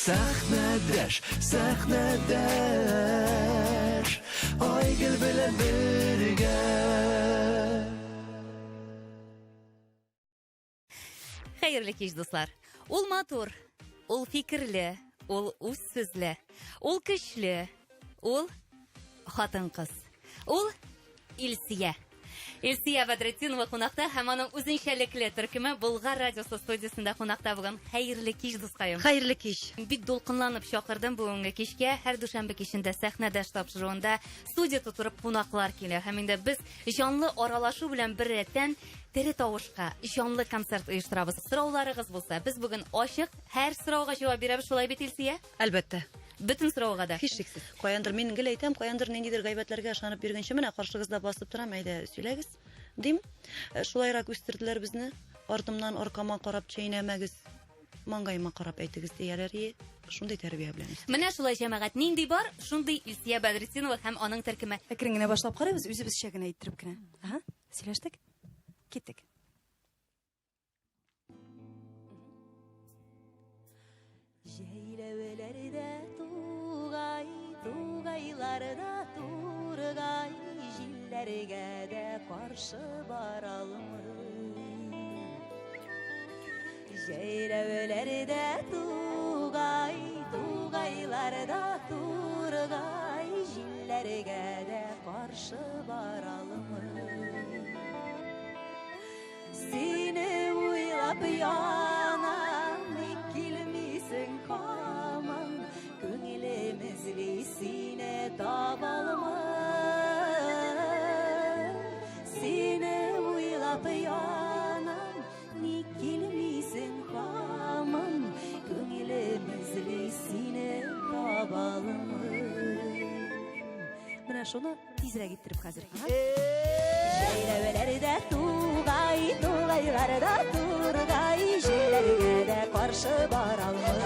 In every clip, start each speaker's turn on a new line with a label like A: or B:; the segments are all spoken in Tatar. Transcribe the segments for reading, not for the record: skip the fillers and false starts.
A: Sahnedeş Aygül bilen birge.
B: Hayırlı kez dostlar. Ol matur, ol fikirli, ol uz sözlü, ol kişli, ol хатын kız, ol Илсия. Илсия Бадретдинова қонақта, һәм аның үзенчәлекле төркеме Болгар радиосы студиясында қонақта булган. Хәерле кич дускаем.
C: Хәерле кич.
B: Бик дулкынланып чакырдым бүгенге кичкә. Һәр дүшәмбе кичендә сәхнәдә тапшыруында студия тутырып кунаклар килә. Һәм инде без җанлы аралашу белән бер рәттән тере тавышка җанлы концерт оештырабыз. Сорауларыгыз булса, без бүген ачык, һәр сорауга җавап бирәбез. Шулай бит, Илсия?
C: Әлбәттә.
B: Бөтен сорауга да.
C: Һичшиксез. Каяндыр мин гел әйтәм, каяндыр ниндидер гайбәтләргә ышанып биргәнче менә каршыгызда басып торам, әйдә сөйләгез. Дим, шулайрак үстерделәр безне. Артымнан аркама карап чәйнәмәгез, маңгайыма карап әйтегез дияләр. Шундый тәрбия белән.
B: Менә шулай җәмәгать нинди бар, шундый Илсия Бадретдинова һәм аның төркеме.
D: Әкрен генә башлап карыйбыз, үзебезчә генә әйттереп кенә. Ага, сөйләштек. Киттек. Җәйләүләрдә тугай, тугайларда тургай, җилләргә дә каршы бара алмый. Җәйләүләрдә тугай, тугайларда тургай, җилләргә дә каршы бара алмый. Сине уйлап янам, ник килмисең каман, күңелем эзли сине таба алмый. Сине уйлап янам, ник килмисең каман, күңелем эзли сине таба алмый. Менә шуны тизрәк иттереп хәзер. Җәйләүләрдә тугай, тугайларда тургай, җилләргә дә каршы бара алмый.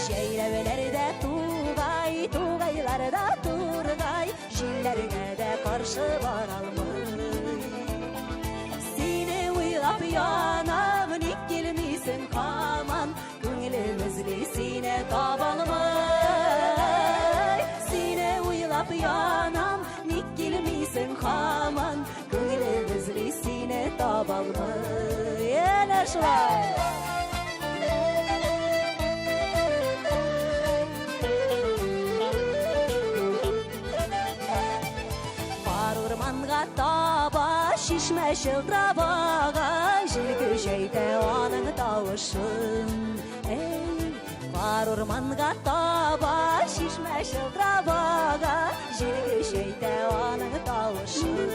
D: Җәйләүләрдә тугай, тугайларда тургай, җилләргә дә каршы бара алмый. Сине уйлап янам, ник килмисең каман, күңелем эзли сине таба алмый. Сине уйлап янам, ник килмисең каман, күңелем эзли сине таба алмый. Әнә шулай. Бар урманга таба, шишмә шылтырабага, җилге җәйтә аның тавышын. Бар урманга таба, шишмә шылтырабага, җилге җәйтә аның тавышын.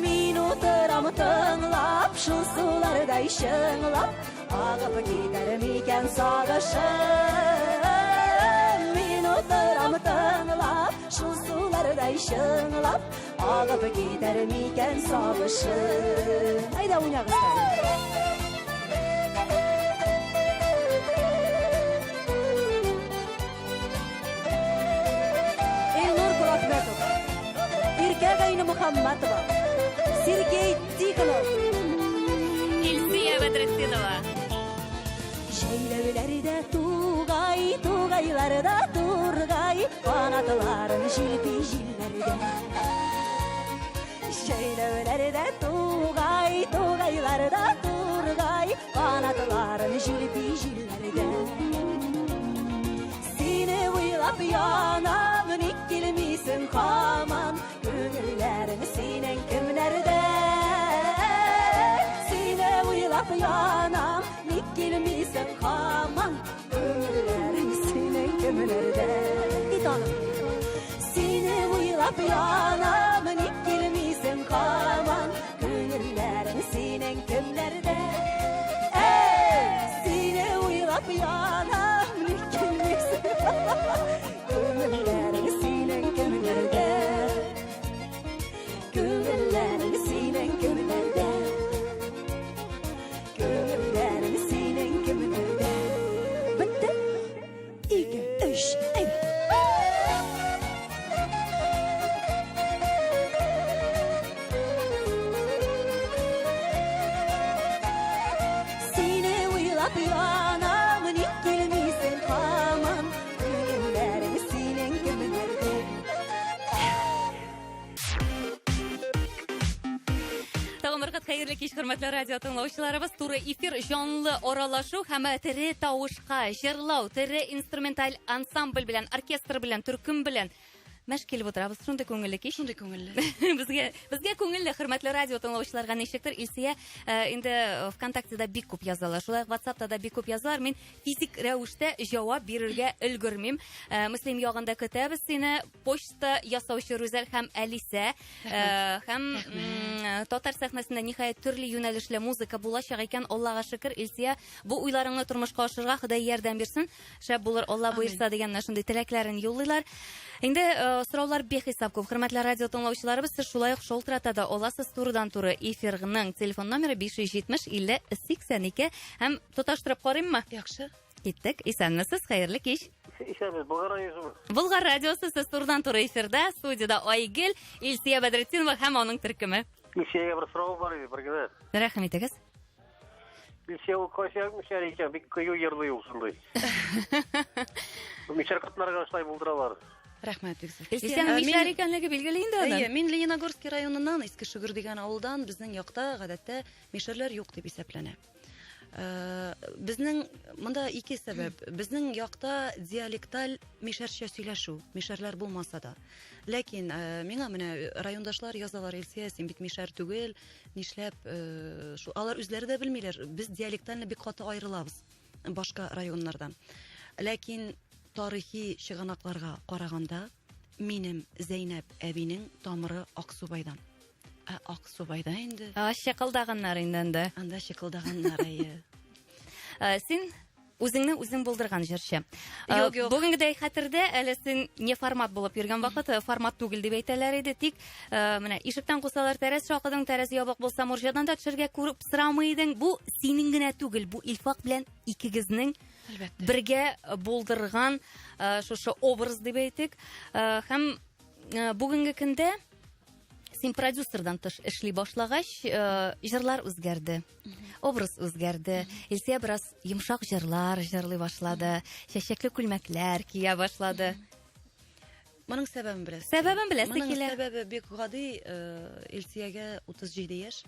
D: Мин утырам тыңлап, шул сулардай шыңлап, агып китәр микән сагышым. Мин утырам тыңлап, шул сулардай шыңлап, агып китәр микән сагышым. Әйдә уйнагыз. Элнур Кулакметов, Иркә Гайны Мөхәммәтова, Сергей Тихонов,
B: Илсия Бадретдинова.
D: Җәйләүләрдә тугай, тугайларда тургай, канатларын җилпи җилләргә. Җәйләүләрдә тугай, тугайларда тургай, канатларын җилпи җилләргә. Сине уйлап янам, ник килмисең каман, күңелләрең синең кемнәрдә. Сине уйлап янам, ник килмисең каман, күңелләрең синең кемнәрдә. Сине уйлап янам, ник килмисең каман, күңелләрең синең кемнәрдә. Сине уйлап янам, ник килмисең күңелләрең синең кемнәрдә. Күңелләрең синең кемнәрдә. Күңелләрең синең кемнәрдә. Бетте. 2, 3, Uylap yanam nik gelmisen haman Güllerim senin gibilerdi
B: Тагын хәерле кич, хөрмәтле радио тыңлаучыларыбыз. Туры эфир, җанлы аралашу һәм тере тавышка, җырлау, тере инструменталь ансамбль белән, оркестр белән, төркем белән мәш килеп утырабыз. Шундый күңелле кич.
C: Шундый күңелле.
B: Безгә күңелле, хөрмәтле радио тыңлаучыларга ничектер Илсия инде ВКонтактеда бик күп язалар. Шулай WhatsAppта да бик күп язалар. Мин физик рәвештә җавап бирергә өлгермим. Муслим ягында көтәбез сине. Почта ясаучы Рүзәл һәм Алиса һәм татар сәхнәсендә ниһаять төрле юнәлешле музыка булачак икән. Аллага шөкер, Илсия, бу уйларыңны тормышка ашырга Ходай ярдәм бирсен. Шәп булыр, Алла буйырса дигән шундый теләкләрен юллыйлар. Инде сораулар бехисап күп. Хөрмәтле радио тыңлаучыларыбыз, сез шулай ук шалтыратада аласыз турыдан-туры. Эфирның телефон номеры 570-50-82 һәм тоташтырып карыйммы?
C: Яхшы.
B: Киттек. Исәнмесез? Хәерле кич.
E: Исәнбез, Болгар радиосымыз.
B: Болгар радиосы, сез турыдан-туры эфирдә, студияда Айгөл, Илсия Бәдретдинова һәм аның төркеме.
E: Илсиягә бер сорау бар иде, бергә.
B: Рәхмәт итегез.
E: Илсия ул кайсы мишәр икән, бик кыю йырлый ул шундый. Мишәр катнарга шулай булдыралар.
C: Рәхмәт бик зур.
B: Илсия мишәр икәнлеге билгеле инде
C: Әйе,
B: аның.
C: мин Лениногорский районыннан, Иске Шөгыр дигән авылдан, безнең якта гадәттә мишәрләр юк дип исәпләнә. Безнең монда ике сәбәп. Безнең якта диалекталь мишәрчә сөйләшү, мишәрләр булмаса да. Ләкин миңа менә райондашлар язалар, Илсия, син бит мишәр түгел, нишләп алар үзләре дә белмиләр. Без диалектальны бик каты аерылабыз башка районнардан. Ләкин тарихи чыганакларга караганда, минем Зәйнәп әбинең тамыры Аксубайдан. Аксубайда инде.
B: Чыкылдаганнар инде.
C: Анда чыкылдаганнар әйе.
B: Син үзеңне үзең булдырган җырчы.
C: Юк.
B: Бүгенгедәй хәтердә, әле син не формат булып йөргән вакыт, формат түгел дип әйтәләр иде, тик менә ишектән кусалар, тәрәз шакыдың, тәрәз ябык булса, мурҗадан да төшәргә күреп сорамый идең. Бу синең генә түгел, бу Илфак белән икегезнең
C: Әлбәттә.
B: бергә булдырган шушы образ дип әйтик. Һәм бүгенге көндә син продюсердан тыш эшли башлагач, җырлар үзгәрде. Образ үзгәрде. Илсия бераз йомшак җырлар җырлый башлады. Чәчәкле күлмәкләр кия башлады.
C: Моның сәбәбен беләсез.
B: Сәбәбен беләсе
C: Моның
B: килә.
C: сәбәбе бик гади, Илсиягә 37 яшь.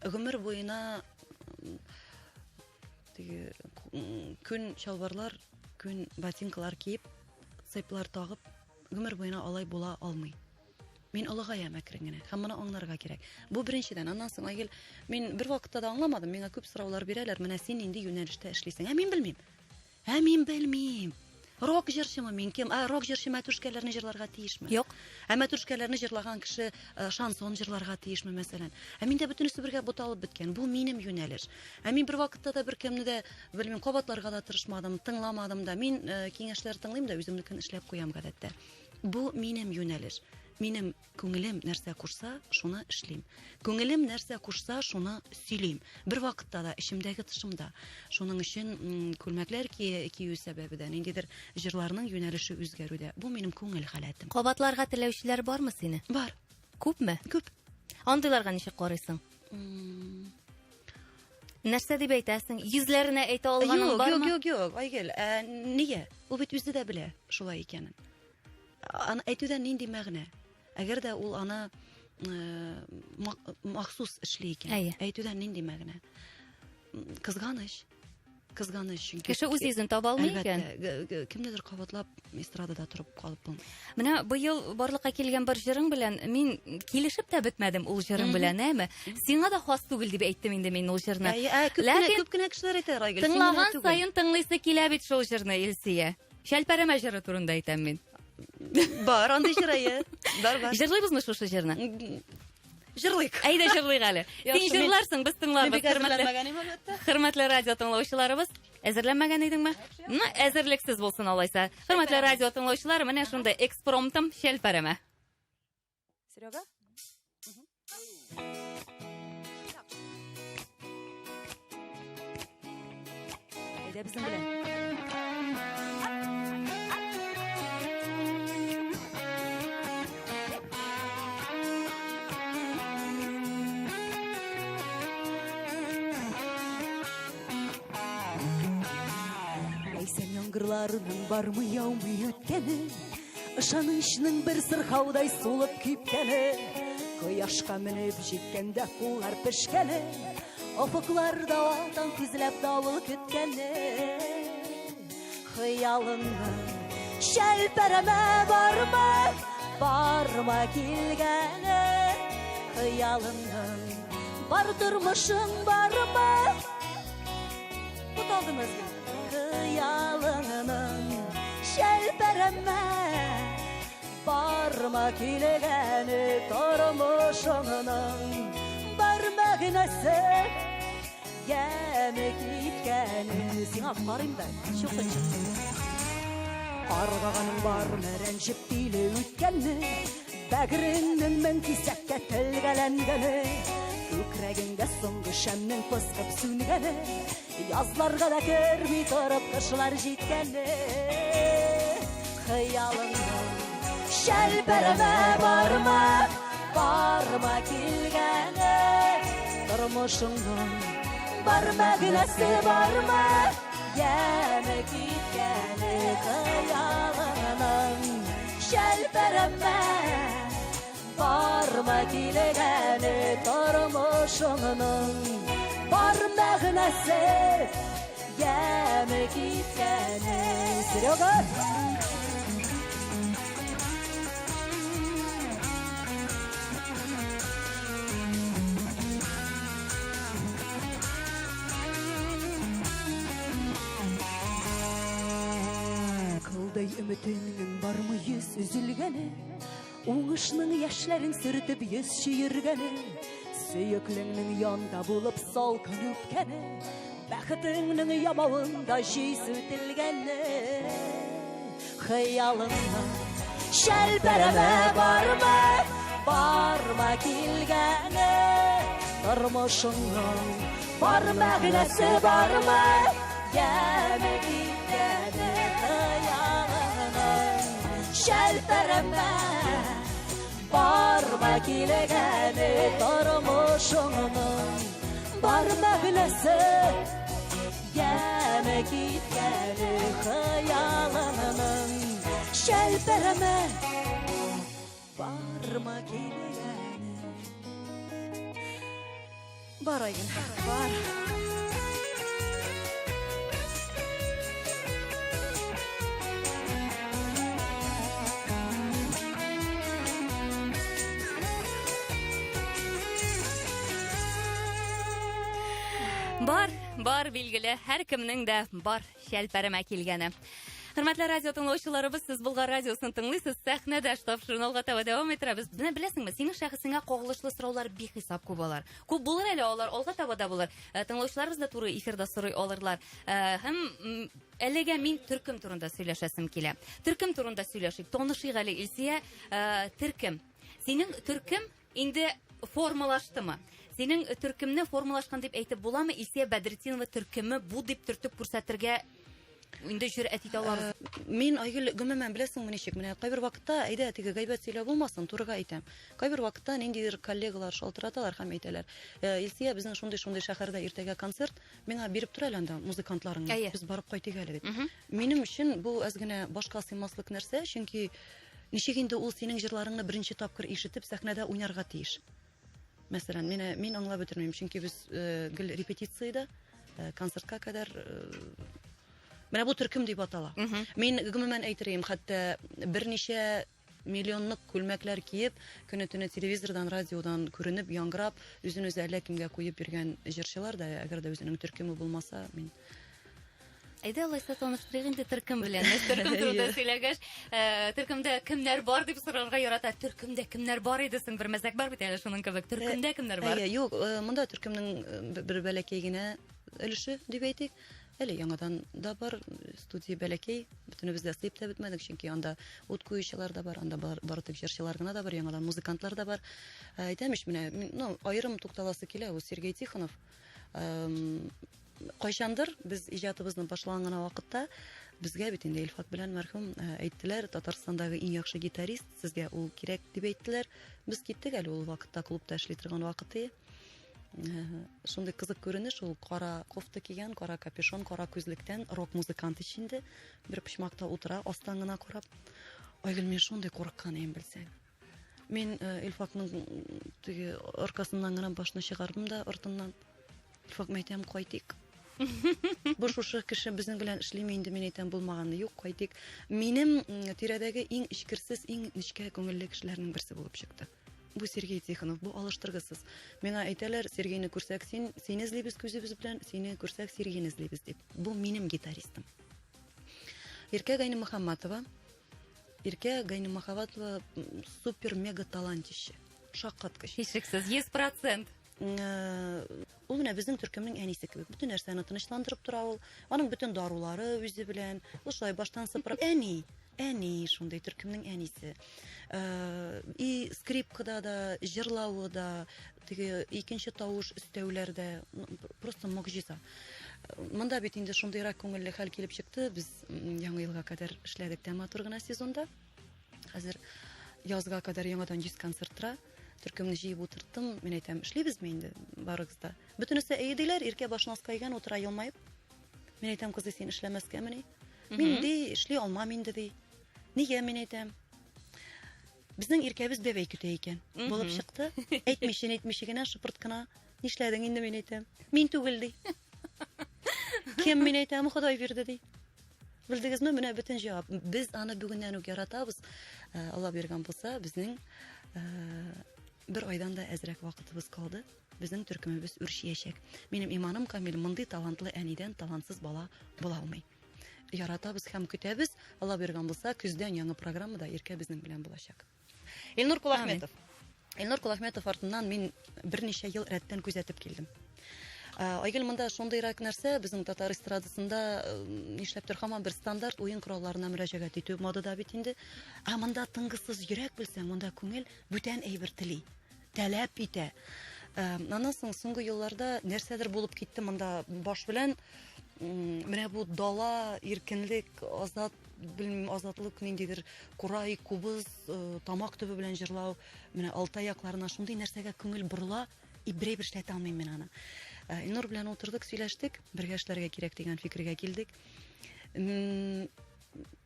C: Гомер буена күн чалбарлар, күн ботинкалар киеп, цепьлар тагып, гомер буена алай була алмый. Мин олыгаям әкрен генә. Һәм моны аңларга кирәк. Бу беренчедән. Аннан соң Айгөл, мин бер вакытта да аңламадым. Миңа күп сораулар бирәләр. Менә син инде юнәлештә эшлисең. Мин белмим. Рок җырчымы мин кем? Рок җырчы мәтүшкәләрне җырларга тиешме?
B: Юк.
C: Мәтүшкәләрне җырлаган кеше шансон җырларга тиешме, мәсәлән? Миндә бөтенесе бергә буталып беткән. Бу минем юнәлеш. Мин бер вакытта да беркемне дә белмим, кабатларга да тырышмадым, тыңламадым да. Мин киңәшләр тыңлыйм да үземнекен эшләп куям гадәттә. Бу минем юнәлеш. Минем күңелем нәрсә кушса, шуны эшлим. Күңелем нәрсә кушса, шуны сөйлим. Бер вакытта да ишемдәге тышымда. Шуның өчен күлмәкләр кию сәбәбедән индидер җырларның юнәлеше үзгәрүдә. Бу минем күңел халәтем.
B: Кабатларга теләүчеләр бармы сине?
C: Бар.
B: Күпме?
C: Күп.
B: Андыйларга ничек карыйсың? Нәрсә дип әйтәсең? Йөзләренә әйтә алганың бармы?
C: Юк, Айгөл. Нигә? Ул бит үзе дә белә шулай икәнен. Аны әйтүдән нинди мәгънә? Әгәр дә ул аны махсус эшли икән, әйтүдән нинди мәгънә? Кызганыч, чөнки
B: Кеше үз йөзен таба алмый икән.
C: Кемнедер кабатлап эстрадада торып калып булмый.
B: Менә быел барлыкка килгән бер җырың белән мин килешеп тә бетмәдем ул җырың белән, әме? Сиңа да хас түгел дип әйттем инде мин ул җырны.
C: Күп кенә кешеләр әйтә, Айгөл.
B: Тыңлаган саен тыңлыйсы килә бит шул җырны, Илсия. Шәлпәрәмә җыры турында әйтәм мин.
C: Бар, андый җыры. Бар.
B: Җырлыйбызмы шушы җырны?
C: Җырлыйк.
B: Әйдә җырлыйк әле. Син җырларсың, без тыңларбыз. Хөрмәтле радио тыңлаучыларыбыз, әзерләнмәгән идеңме? Әзерлексез булсын алайса. Хөрмәтле радио тыңлаучылар, менә шундай экспромтым шәлпәрәмә.
D: Серега? Әйдә безнең белән. Айгырларының бармы яумы өткені, ышанышның бір сырхаудай солып кипкені, Кояшқа мініп жеткенде қолар пішкені, Офықларда атан күзләп дауыл күткені. Хыялыңның шәлпәрәмә барма келгені, Хыялыңның бар тұрмышың барма. Бұт алдыңыз бі? Хыялыңның шәлпәрәмә барма келгені, Тұрмышыңның бар мәгінәсі Емі кеткені. Сен апарым да, шоқыншы. Қарғағаның бар мәрән жіптейлі өткені, Бәгіріңнің мен кесәкке тілгәләнгені, Көкірәгіңге соңғы шәмнің пысқып сүнгені, Язларға да көрмей тұрып қышлар жеткені. Хыялыңның шәлпәрәмә барма келгені, Тұрмышыңның бар мәгінәсі барма, Емі кеткені. Хыялыңның шәлпәрәмә барма келгені, Тұрмышыңның бар мәгінәсі Емі кеткені. Серега! Қылдай үмітіңнің бармы ес үзілгені, Оңышның яшьләрің сүртіп ес шиіргені, Сөйікліңнің янда болып салқын өпкені, Бәхітіңнің ямауында жей сөтілгені. Хыялыңның шәлпәрәмә барма келгені, Тұрмышыңның бар мәгінәсі барма, Емі кеткені. Хыялыңның шәлпәрәмә барма келгені, Тұрмышыңның бар мәгінәсі Емі кеткені. Хыялыңның шәлпәрәмә барма келгені. Бар Айгын, бар.
B: Бар билгеле, һәр кемнең дә бар шәлпәрәмә килгәне. Хөрмәтле радио тыңлаучыларыбыз, сез Болгар радиосын тыңлыйсыз. Сәхнәдә штаб журналга таба дәвам итәрбез. Менә беләсеңме, синең шәхесеңә кагылышлы сораулар бихисап күп алар. Күп булыр әле алар, алга таба да булыр. Тыңлаучыларыбыз да туры эфирда сорый алырлар. Һәм әлегә мин төркем турында сөйләшәсем килә. Төркем турында сөйләшик. Танышыйк әле Илсия. Төркем. Синең төркем инде формалаштымы? Синең төркемне формалашкан дип әйтеп буламы? Илсия Бәдретдинова төркеме бу дип төртеп күрсәтергә инде җөрьәт итә алабыз.
C: Мин Айгөл гомумән беләсеңме ничек, менә кайбер вакытта әйдә теге гайбәт сөйләп булмасын, турыга әйтәм. Кайбер вакытта ниндидер коллегалар шалтыраталар һәм әйтәләр. Илсия, безнең шундый шәһәрдә иртәгә концерт, миңа биреп тора әле анда музыкантларың. Без барып кайтыйк әле дип. Минем өчен бу әз генә башка сыймаслык нәрсә, чөнки ничек инде ул синең җырларыңны беренче тапкыр ишетеп сәхнәдә уйнарга тиеш. Мәсәлән, мин аңлап бетермим, чөнки без гел репетициядә, концертка кадәр менә бу төркем дип атала. Мин гомумән әйтерим, хәтта берничә миллионлык күлмәкләр киеп, көне-төне телевизордан, радиодан күренеп, яңгырап, үзен-үзе әллә кемгә куеп биргән җырчылар да, әгәр дә үзенең төркеме булмаса, мин
B: Әйдә, алайса таныштырыйк инде төркем белән. Төркем турында сөйләгәч, төркемдә кемнәр бар дип сорарга ярата. Төркемдә кемнәр бар иде соң, бер мәзәк бар бит әле шуның кебек. Төркемдә кемнәр бар?
C: Юк, монда төркемнең бер бәләкәй генә өлеше дип әйтик. Әле яңадан да бар, студия бәләкәй, бөтенебез дә сыйып та бетмәдек, чөнки анда ут куючылар да бар, анда бары тик җырчылар гына да бар, яңадан музыкантлар да бар. Әйтәмеш, менә, аерым тукталасы килә, ул Сергей Тихонов. Кайчандыр без иҗатыбызны башлаган вакытта безгә бит инде Илфат белән мәрхүм әйттеләр, Татарстандагы иң яхшы гитарист, сезгә ул кирәк дип әйттеләр. Без киттек әле ул вакытта, клубта эшли торган вакыты. Шундый кызык күренеш, ул кара кофта кигән, кара капюшон, кара күзлектән рок музыкант ичинде, бер почмакта утыра, астан гына карап. Айгөл, мен шундый курыккан идем белсәң. Мин Илфакның теге аркасыннан гына башны чыгардым да артыннан Илфак, мен әйтәм, кайтыйк. Бу шушы кеше безнең белән эшлиме инде, мен әйтәм, булмаганы юк, кайтыйк. Минем тирәдәге иң ичкерсез, иң нечкә күңелле кешеләрнең берсе булып чыкты. Бу Сергей Тихонов, бу алыштыргысыз. Миңа әйтәләр, Сергейне күрсәк, сине эзлибез күзебез белән, сине күрсәк, Сергейне эзлибез дип. Бу минем гитаристым. Иркә Гайнымөхәммәтова супер-мега талантище. Шаккаткыч.
B: Һичшиксез, 100%.
C: Ул менә безнең төркемнең әнисе кебек. Бөтен нәрсәне тынычландырып тора ул. Аның бөтен дарулары үзе белән. Ул шулай баштан сыпырып, әни шундый төркемнең әнисе. И скрипкада да, җырлавы да, теге икенче тавыш өстәүләрдә просто могҗиза. Монда бит инде шундыйрак күңелле хәл килеп чыкты. Без яңа елга кадәр эшләдек тә матур гына сезонда. Хәзер язга кадәр яңадан 100 концерт тора. Төркемне җыеп утырттым. Мен әйтәм, эшлибезме инде барыгыз да. Бөтенесе әйдиләр, Иркә башын аскайган, утыра елмаеп. Мен әйтәм, кызы, син эшләмәскәмени? Мин ди, эшли алмам инде ди. Нигә, мен әйтәм? Безнең Иркәбез бәбәй көтә икән. Булып чыкты. Әйтмичә генә шыпырт кына. Нишләдең инде, мен әйтәм? Мин түгел ди. Кем, мен әйтәм, Ходай бирде ди. Белдегезме, менә бөтен җавап. Без аны бүгеннән үк яратабыз. Алла биргән булса, безнең бер айдан да әзрәк вакытыбыз калды. Безнең төркемебез үрчиячәк. Минем иманым камил, мондый талантлы әнидән талантсыз бала була алмый. Яратабыз һәм көтәбез. Алла биргән булса, көздән яңа программада Иркә безнең белән булачак. Илнур Кулахметов. Илнур Кулахметов артыннан мин берничә ел рәттән күзәтеп килдем. Айгөл, монда шундыйрак нәрсә, безнең татар эстрадасында нишләптер һаман бер стандарт уен коралларына мөрәҗәгать итү модада бит инде. Монда тынгысыз йөрәк белсәң, монда күңел бүтән әйбер тели, таләп итә. Аннан соң соңгы елларда нәрсәдер булып китте монда баш белән. Менә бу дала, иркенлек, азатлык, ниндидер курай, кубыз, тамак төбе белән җырлау, менә алты аякларына шундый нәрсәгә күңел борыла, ибрей бер эшләтә алмыйм мен аны. Илнур белән утырдык, сөйләштек, бергә эшләргә кирәк дигән фикергә килдек.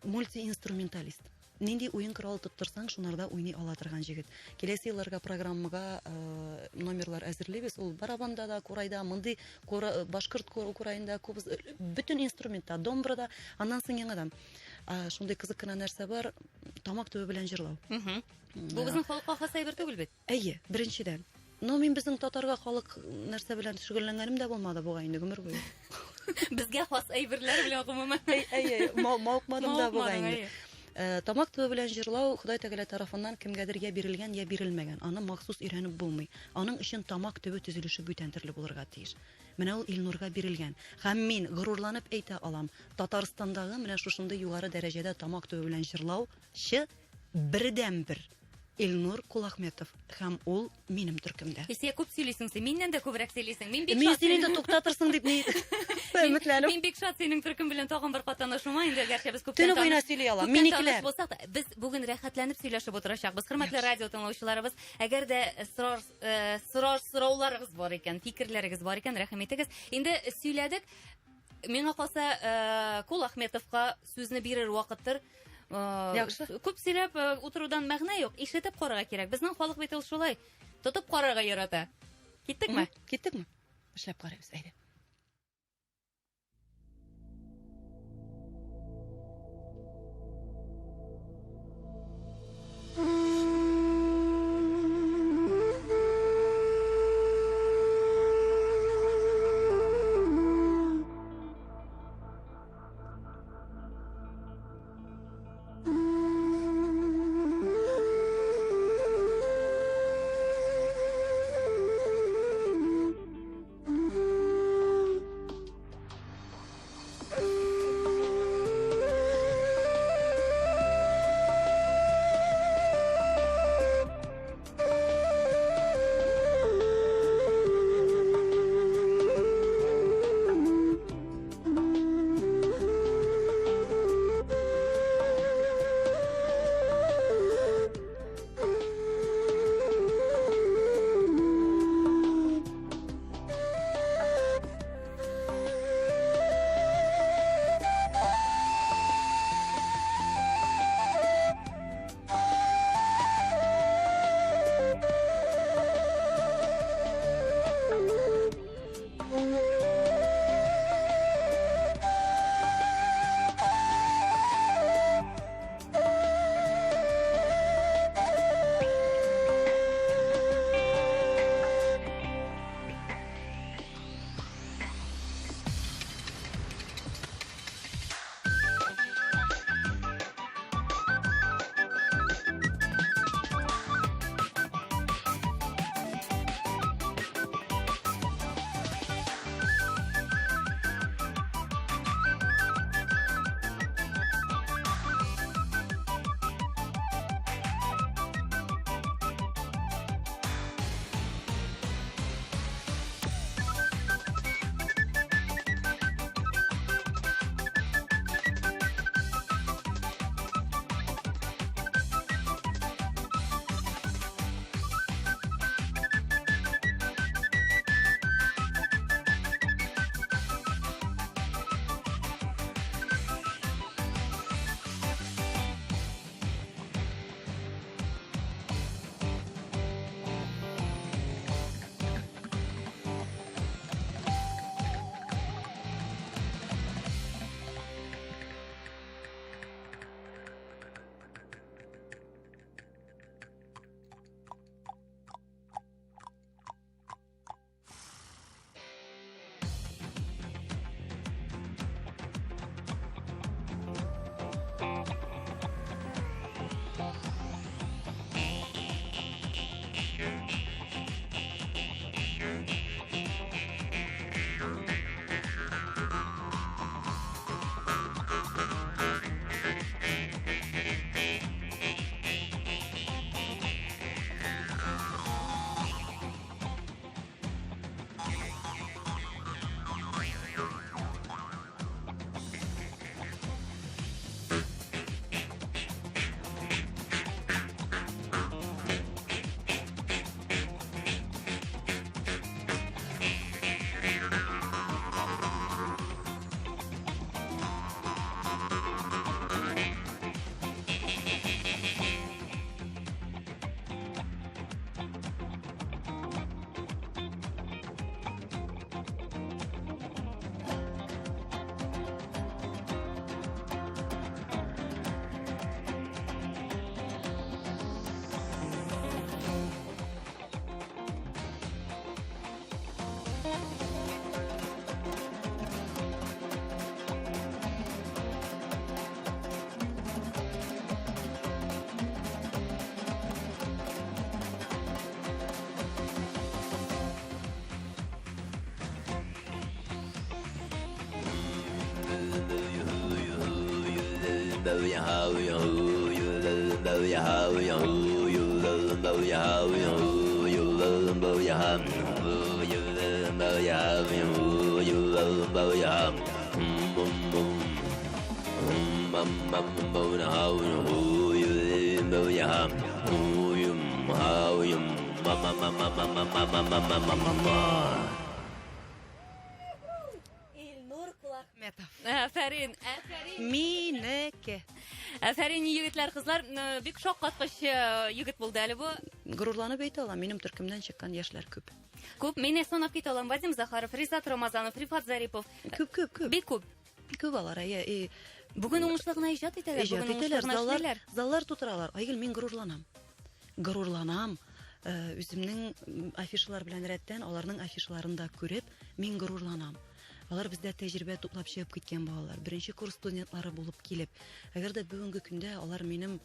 C: Мультиинструменталист. Нинди уен коралы тоттырсаң, шунарда уйный ала торган җегет. Киләсе елларга программага номерлар әзерлибез. Ул барабанда да, курайда, мондый башкорт курайында, кубыз, бөтен инструментта, домбрада, аннан соң яңадан. Шундый кызык кына нәрсә бар, тамак төбе белән җырлау.
B: Бу безнең халыкка хас әйбер түгел бит.
C: Әйе, беренчедән. Но мин безнең татарга халык нәрсә белән шөгыльләнгәнем дә булмады бугай инде гомер буе.
B: Безгә хас әйберләр белән гомумән.
C: Әйе, мавыкмадым да бугай инде. Тамак төбе белән җырлау Ходай Тәгалә тарафыннан кемгәдер я бирелгән, я бирелмәгән. Аны махсус өйрәнеп булмый. Аның өчен тамак төбе төзелеше бүтән төрле булырга тиеш. Менә ул Илнурга бирелгән. Һәм мин горурланып әйтә алам, Татарстандагы менә шушындый югары дәрәҗәдә тамак төбе белән җырлаучы бердән-бер Илнур Кулахметов, һәм ул минем төркемдә.
B: Син күп сөйлисең, миннән дә күбрәк сөйлисең. Мин
C: сине дә туктатырсың дип ни өметләнеп.
B: Мин бик шат синең төркем белән тагын бер катнашуыма, инде гәрчә без
C: Төне буена сөйли алам. Минекеләр.
B: Без бүген рәхәтләнеп сөйләшеп утырачакбыз. Хөрмәтле радио тыңлаучыларыбыз, әгәр дә сорауларыгыз бар икән, фикерләрегез бар икән, рәхим итегез. Инде сөйләдек. Миңа калса, Кулахметовка сүзне бирер вакыттыр. Күп сөйләп утырудан мәгънә юк. Ишетеп карарга кирәк. Безнең халык бит ул шулай. Тотып карарга ярата. Киттекме?
C: Киттекме? Эшләп карыйбыз, әйдә. Илнур Кулахметов.
B: Афарин.
C: Минеке.
B: Афарин егетләр, кызлар, бик шаккаткыч егет булды әле бу.
C: Горурланып әйтә алам, минем төркемдән чыккан яшьләр күп.
B: Күп, мен санап китә алам. Вадим Захаров, Ризат Рамазанов, Рифат Зарипов.
C: Күп.
B: Бик күп.
C: Күп алар,
B: Бүген уңышлы гына иҗат итәләр. Бүген уңышлы гына эшләрләр.
C: заллар тутыралар. Айгөл, мин горурланам. Үземнең афишалар белән рәттән, аларның афишаларын да күреп, мин горурланам. Алар бездә тәҗрибә туплап чыгып киткән балалар. Беренче курс студентлары булып килеп, әгәр дә бүгенге көндә алар минем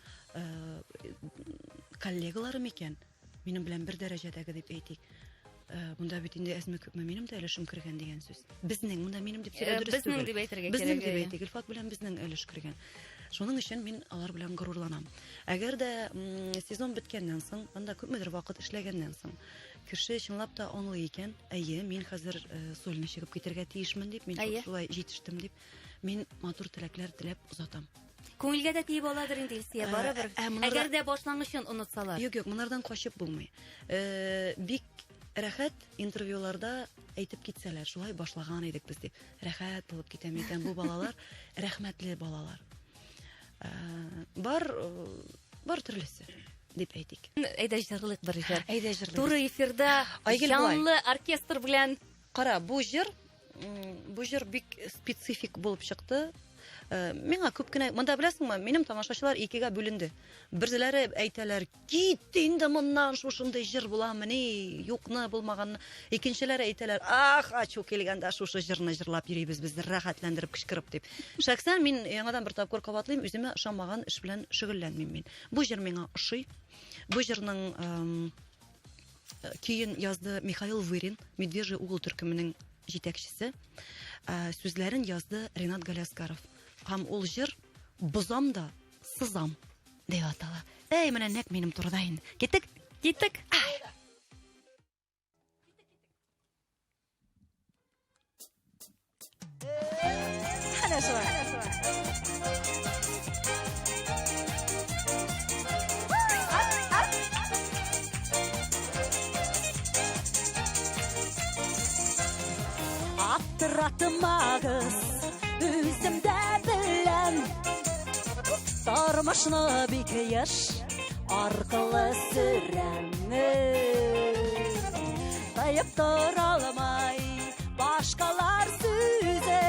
C: коллегаларым икән, минем белән бер дәрәҗәдәге дип әйтик. Монда бит инде әзме күпме минем дә өлешем кергән дигән сүз. Безнең, монда минем дип сөйләү дөрес түгел.
B: Безнең дип әйтергә кирәк.
C: Безнең дип әйтик, Илфат белән безнең өлеш кергән. Шуның өчен мин алар белән горурланам. Әгәр дә сезон беткәннән соң, анда күпмедер вакыт эшләгәннән соң, кеше чынлап та аңлый икән, әйе, мин хәзер сольны чыгып китәргә тиешмен дип, мин шулай җитештем дип, мин матур теләкләр теләп узатам.
B: Күңелгә дә тиеп аладыр инде Илсия, барыбер. Әгәр дә башлангычын онытсалар.
C: Юк, монардан качып булмый. Бик рәхәт интервьюларда әйтеп китсәләр, шулай башлаган идек без дип. Рәхәт булып китәм икән бу балалар, рәхмәтле балалар. Бар төрлесе дип әйтик.
B: Әйдә җырлык бер җыр.
C: Әйдә җырлык.
B: Туры эфирда җанлы оркестр белән.
C: Кара, бу җыр бик специфик булып чыкты. Миңа күп кенә, монда беләсеңме, минем тамашачылар икегә бүленде. Берзеләре әйтәләр, кит инде моннан, шушындай җыр буламыни, юкны булмаганны. Икенчеләре әйтәләр, ачу килгәндә шушы җырны җырлап йөрибез без, рәхәтләндереп кычкырып дип. Шәхсән мин яңадан бер тапкыр кабатлыйм, үземә ышанмаган эш белән шөгыльләнмим мин. Бу җыр миңа ошый. Бу җырның көен язды Михаил Вырин, Медвежий угол төркеменең җитәкчесе. Сүзләрен язды Ренат Галяскаров. Һәм ул җыр бозам да сызам дип атала. Менә нәкъ минем турыда инде. Киттек.
D: Әнә шулай. Аттыратмагыз үземдә белән тормышны бик яш аркылы сүрәнне таяп тора алмай башкалар сүзе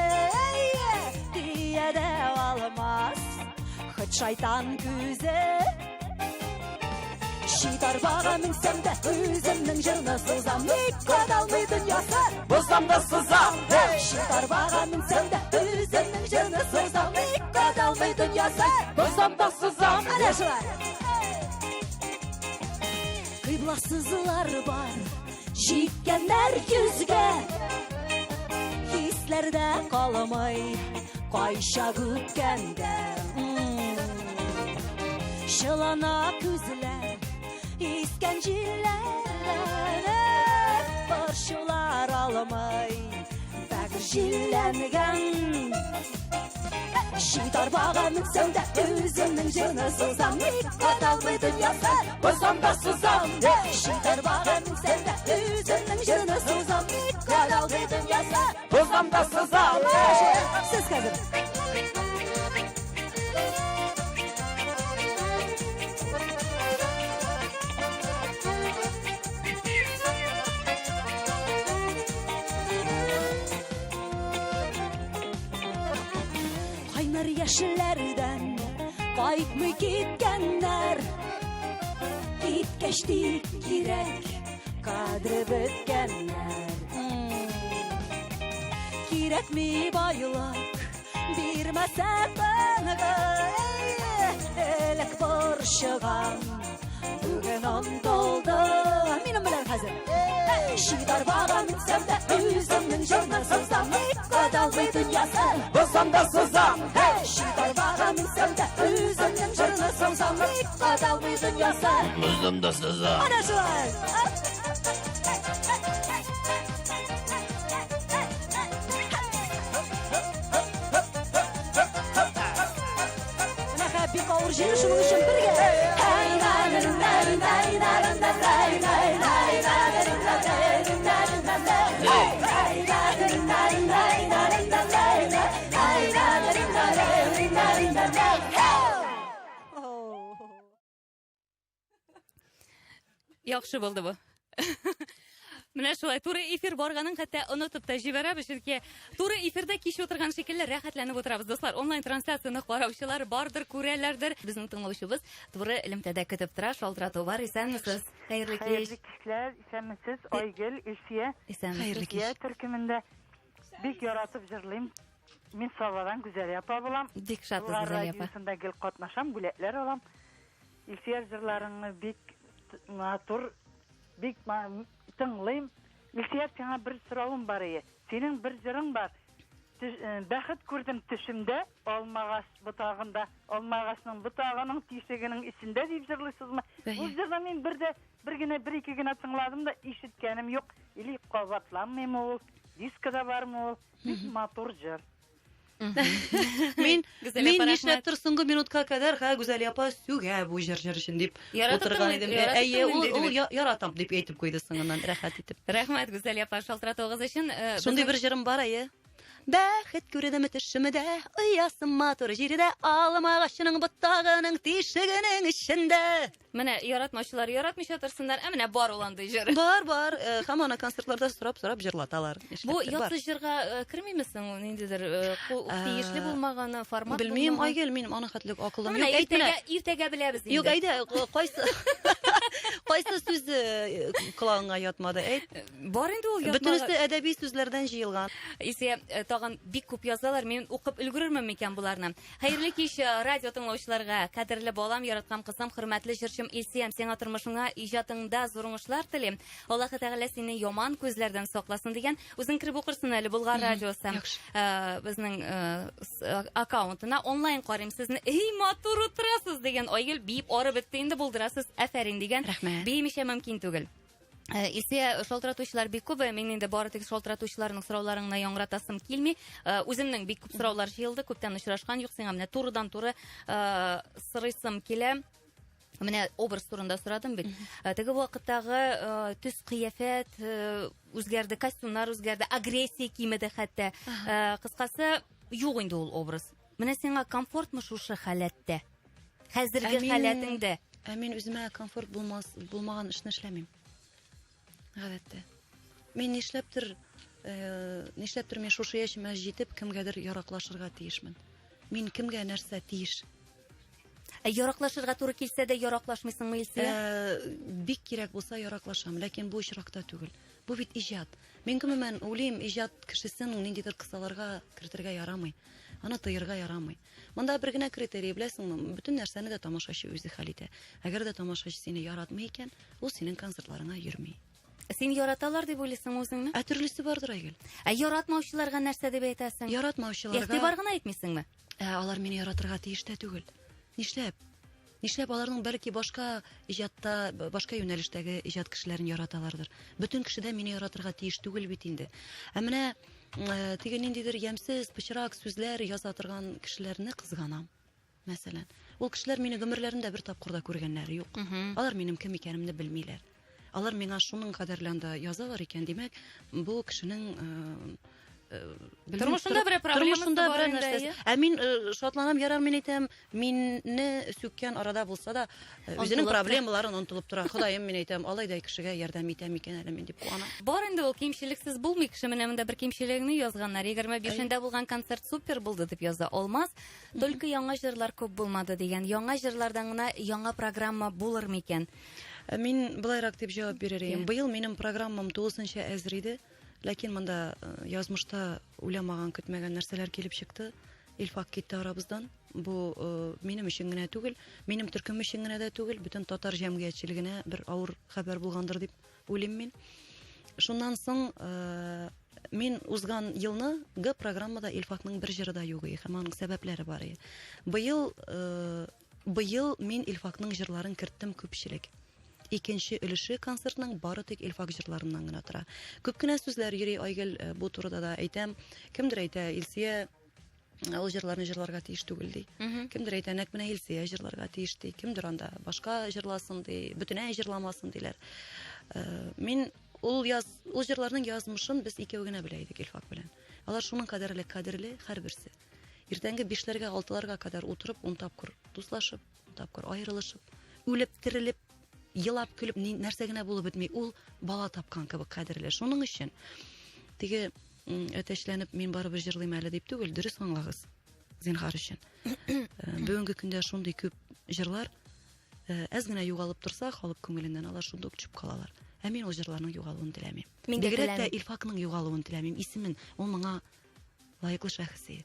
D: диядә алмас хит шайтан күзе Шитар бага минсәм дә үземнең җырны сызам ник кадалмый дөньясы бозам да сызам Шитар бага минсәм дә үземнең җырны сызам ник кадалмый дөньясы бозам да сызам Әнә шулай Кыйбласызлар бар җиткәннәр йөзгә Хисләрдә калмый кайча үткәндә Шылана күзләр Искән җилләр Борчулар алмай Бәгер җилләнгән Шитар бага минсәм дә үземнең җырны сызам Ник кадалмый дөньясы бозам да сызам Шитар бага минсәм дә үземнең җырны сызам Ник кадалмый дөньясы бозам да сызам Сез хәзер Яшьләрдән кайтмый киткәннәр Киткәч кирәк кадре беткәннәр Кирәкми байлык бирмәсә тәнгә Элек борчыган Түген андалды. Минем белән хәзер. Шидар бага минсәм дә үземнең җырны сызам. Ник кадалмый дөньясы.
A: Бозам да сызам.
D: Шидар бага минсәм дә үземнең җырны сызам. Ник кадалмый дөньясы.
A: Бозам да сызам.
D: Ana şulay. Ana bik avur jeri şunun için birge. Hay narin narin narin narin narin narin narin narin narin narin narin hay narin narin narin narin narin hay narin narin narin narin.
B: Яхшы булды бу. Менә шулай туры эфир барганын хәтта онытып та җибәрәбез, чөнки туры эфирдә кич утырган шикелле рәхәтләнеп утырабыз, дуслар. Онлайн трансляцияны караучылар бардыр, күрәләрдер. Безнең тыңлаучыбыз туры элемтәдә көтеп тора. Шалтырату бар, исәнмесез? Хәерле кич.
F: Hayırlı kişler, isəmisiz Aygül, Ülfiyə.
B: Исәнмесез?
F: Ülfiyə Türkümündə bik yaratıp jırlayım. Min savadan güzel yapa bulam.
B: Бик шатсыз,
F: Ular
B: Гүзәл апа.
F: radyosunda gel katnaşam, gületler olam. Ülfiyə jırlarını bik matur, bik tınlayım. Ülfiyə sana bir sıravım var iyi. Senin bir jırın var. Бәхет күрдем төшемдә, алмагас бутагында, алмагасның бутагының тишегенең исендә дип җырлыйсызмы? Бу җырны мин бер-ике генә тыңладым да ишеткәнем юк. Или кабатламыймы ул? Дискада бармы ул? Бик матур җыр.
C: Мин
B: Гүзәл
C: мин
B: апа,
C: нишләп
B: рәхмәт.
C: тор соңгы минутка кадәр Гүзәл апа сүгә бу җыр өчен дип
B: Яратып
C: утырган
B: тыңлый-
C: идем.
B: яратып
C: Әйе,
B: тыңлыйм
C: ул
B: дидегез.
C: яратам дип әйтеп куйды соңыннан рәхәт итеп.
B: Рәхмәт, Гүзәл апа, шалтыратуыгыз өчен.
C: Шундый бер җырым бар, әйе. Бәхет күрдем төшемдә, оясым матур җирдә, алмагачның ботагының тишегенең эчендә.
B: Менә яратмаучылар яратмыйча торсыннар, ә менә бар ул андый җыр.
C: Бар, һәм аны концертларда сорап җырлаталар.
B: Бу яксы җырга кермимесең, ниндидер тиешле булмаганы, формат
C: Белмим,
B: булмаганы?
C: Айгөл, минем аның хәтлек акылым
B: Менә
C: юк. Әйтмә.
B: иртәгә беләбез инде.
C: Юк, әйдә, кайсы сүз колагыңа ятмады? Әйт.
B: Бар инде ул
C: Бөтенесе әдәби сүзләрдән җыелган.
B: Исә тагын бик күп язалар, мин укып өлгерермен микән буларны. Хәерле кич радио тыңлаучыларга, кадерле балам, яраткан кызым, хөрмәтле җырчым Илсиям, сиңа тормышыңа, иҗатыңда зур уңышлар телим. Аллаһы Тәгалә сине яман күзләрдән сакласын дигән. Үзең кирип укырсың әле Болгар радиосы. Безнең аккаунтына онлайн карыйм сезне. Эй, матур утырасыз дигән. Айгөл биеп арып бетте инде булдырасыз. Афәрин дигән.
C: Рәхмәт.
B: Беймичә мөмкин түгел. Исә шалтыратучылар бик күп, мин инде бары тик шалтыратучыларның сорауларына яңратасым килми. Үземнең бик күп сораулар җыелды, күптән очрашкан юк, сиңа менә турыдан-туры сырыйсым килә. Менә образ турында сорадым бит. Теге вакыттагы төс кыяфәт үзгәрде, костюмнар үзгәрде, агрессия кимеде хәтта. Кыскасы, юк инде ул образ. Менә сиңа комфортмы шушы халәттә? Хәзерге халәтеңдә?
C: Мин үземә комфорт булмаган эшне эшләмим. Гадәттә. Мин нишләптер мин шушы яшемә җитеп кемгәдер яраклашырга тиешмен. Мин кемгә нәрсә тиеш?
B: Яраклашырга туры килсә дә яраклашмыйсыңмы Илсия?
C: Бик кирәк булса яраклашам, ләкин бу очракта түгел. Бу бит иҗат. Мин гомумән уйлыйм, иҗат кешесен ниндидер кысаларга кертергә ярамый. Аны тыярга ярамый. Монда бер генә критерий беләсеңме? Бөтен нәрсәне дә тамашачы үзе хәл итә. Әгәр дә тамашачы сине яратмый икән, ул синең концертларыңа йөрми.
B: Син яраталар дип уйлыйсыңмы үзеңне?
C: Төрлесе бардыр, Айгөл.
B: Яратмаучыларга нәрсә дип әйтәсең?
C: Яратмаучыларга
B: Игътибар гына әйтмисеңме?
C: алар мине яратырга тиеш тә түгел. Нишләп аларның бәлки башка иҗатта, башка юнәлештәге иҗат кешеләрен яраталардыр. Бөтен кеше дә мине яратырга тиеш түгел бит инде. Ә менә теге ниндидер ямьсез, пычрак сүзләр яза торган кешеләрне кызганам. Мәсәлән, ул кешеләр мине гомерләрендә бер тапкырда күргәннәре юк. Алар минем кем икәнемне белмиләр. Алар миңа шуның кадерләндә язалар икән, димәк, бу кешенең
B: Тормышында бер проблемасы бар инде.
C: Мин шатланам, ярар, мин әйтәм, минне сүккән арада булса да, үзенең проблемаларын онытылып тора. Ходаем, мин әйтәм, алайдай кешегә ярдәм итәм икән әле мин дип куанам.
B: Бар инде ул кимчелексез булмый, кеше менә монда бер кимчелегне язганнар. 25-нче булган концерт супер булды дип яза. Алмаз, только яңа җырлар күп булмады дигән. Яңа җырлардан гына яңа программа булыр микән?
C: Мин булайрак дип җавап бирер идем. Быел минем программам тулысынча әзер иде. Ләкин монда язмышта уйламаган, көтмәгән нәрсәләр килеп чыкты. Илфак китте арабыздан. Бу минем өчен генә түгел, минем төркем өчен генә дә түгел, бөтен татар җәмгыятьчелегенә бер авыр хәбәр булгандыр дип уйлыйм мин. Шуннан соң мин узган елны Г программада Илфакның бер җыры да юк иде, һәм аның сәбәпләре бар иде. Быел мин Илфакның җырларын керттем күпчелек. Икенче өлеше концертның бары тик Илфак җырларыннан гына тора. Күп кенә сүзләр йөри, Айгөл бу турыда да әйтәм. Кемдер әйтә, Илсия ул җырларны җырларга тиеш түгел ди. Кемдер әйтә, нәкъ менә Илсия җырларга тиеш ди. Кемдер анда башка җырласын ди, бөтенләй җырламасын диләр. Мин ул җырларның язмышын без икәү генә белә идек Илфак белән. Алар шуның кадерле һәрберсе. Иртәнге 5-ләргә, 6-ларга кадәр утырып, 10 тапкыр дуслашып, 10 тапкыр аерылышып, үлеп, терелеп, елап, көлеп, нәрсә генә булып бетми, ул бала тапкан кебек кадерле. Шуның өчен теге әтәчләнеп мин барыбер җырлыйм әле дип түгел, дөрес аңлагыз. Зинһар өчен. Бүгенге көндә шундый күп җырлар әз генә югалып торса, халык күңеленнән алар шундый ук төшеп калалар. Ә мин ул җырларның югалуын теләмим. Бигрәк тә Илфакның югалуын теләмим. Исемен ул моңа лайыклы шәхес.